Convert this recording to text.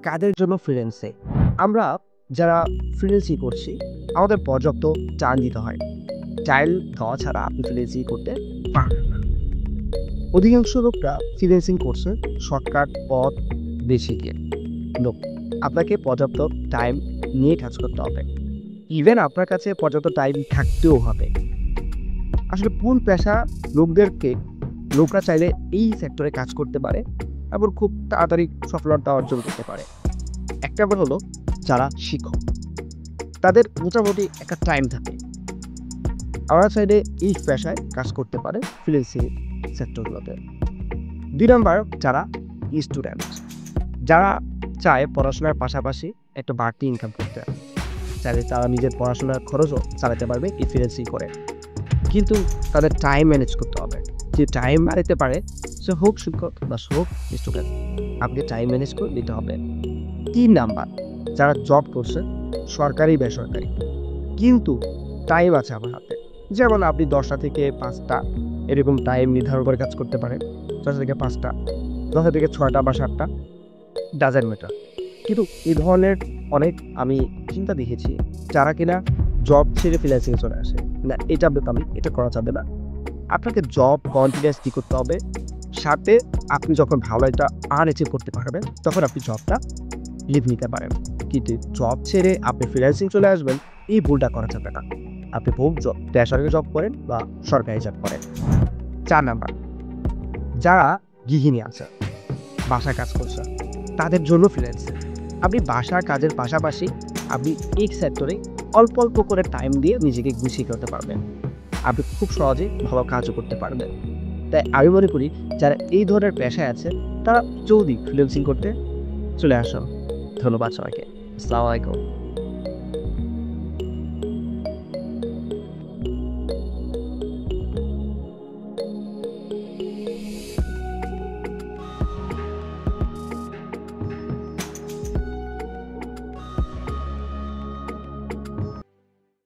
কাদের জন্য ফ্রিল্যান্সিং? আমরা যারা ফ্রিল্যান্সিং করছি আমাদের পর্যাপ্ত টাইম দিতে হয়। টাইম দেওয়া ছাড়া আপনি ফ্রিল্যান্সিং করতে পারবেন না। অধিকাংশ লোকরা ফ্রিল্যান্সিং করছে শর্টকাট পথ বেছে গিয়ে। লোক আপনাকে পর্যাপ্ত টাইম নিয়ে কাজ করতে হবে। ইভেন আপনার কাছে পর্যাপ্ত টাইম থাকতেও হবে। আসলে কোন পেশা লোকরা চাইলে এই সেক্টরে কাজ করতে পারে এবং খুব তাড়াতাড়ি সফলতা অর্জন করতে পারে। এক নম্বর হলো যারা শিক্ষক, তাদের মোটামুটি একটা টাইম থাকে। আমরা চাইলে এই পেশায় কাজ করতে পারে ফ্রিল্যান্সিং সেক্টরগুলোতে। ২ নাম্বার যারা স্টুডেন্ট, যারা চায় পড়াশোনার পাশাপাশি একটা বাড়তি ইনকাম করতে, চাইলে তারা নিজের পড়াশোনার খরচও চালাতে পারবে এই ফ্রিল্যান্সিং করে। কিন্তু তাদের টাইম ম্যানেজ করতে হবে। যে টাইম বাড়াতে পারে সে হোক শিক্ষক বা হোক স্টুডেন্ট, আপনি টাইম ম্যানেজ করে দিতে হবে। ৩ নাম্বার যারা জব করছে সরকারি বেসরকারি, কিন্তু টাইম আছে আমার হাতে। যেমন আপনি ১০টা থেকে ৫টা এরকম টাইম নির্ধারণ করে কাজ করতে পারেন। ১০টা থেকে ৫টা, ১০টা থেকে ৬টা বা ৭টা, ডাজেন্ট ম্যাটার। কিন্তু এই ধরনের অনেক আমি চিন্তা দেখেছি যারা কিনা জব ছেড়ে ফ্রিল্যান্সিং চলে আসে। না, এটা বেকামি, এটা করা যাবে না। আপনাকে জব কন্টিনিউয়াসলি করতে হবে। সাথে আপনি যখন ভালো একটা অ্যাচিভ করতে পারবেন তখন আপনি জবটা লিভ নিতে পারেন। কিন্তু জব ছেড়ে আপনি ফ্রিল্যান্সিং চলে আসবেন, এই ভুলটা করা যাবে না। আপনি হোক বেসরকারি জব করেন বা সরকারি জব করেন। ৪ নাম্বার যারা গৃহিণী আছে, বাসায় কাজ করছে, তাদের জন্য ফ্রিল্যান্সিং। আপনি বাসার কাজের পাশাপাশি আপনি এই সেক্টরে অল্প অল্প করে টাইম দিয়ে নিজেকে গুছিয়ে করতে পারবেন। আপনি খুব সহজেই ভালো কাজও করতে পারবেন। তাই আমি মনে করি যারা এই ধরনের পেশায় আছে তারা জলদি ফ্রিল্যান্সিং করতে চলে আসুন। ধন্যবাদ সবাইকে। আসসালামু আলাইকুম।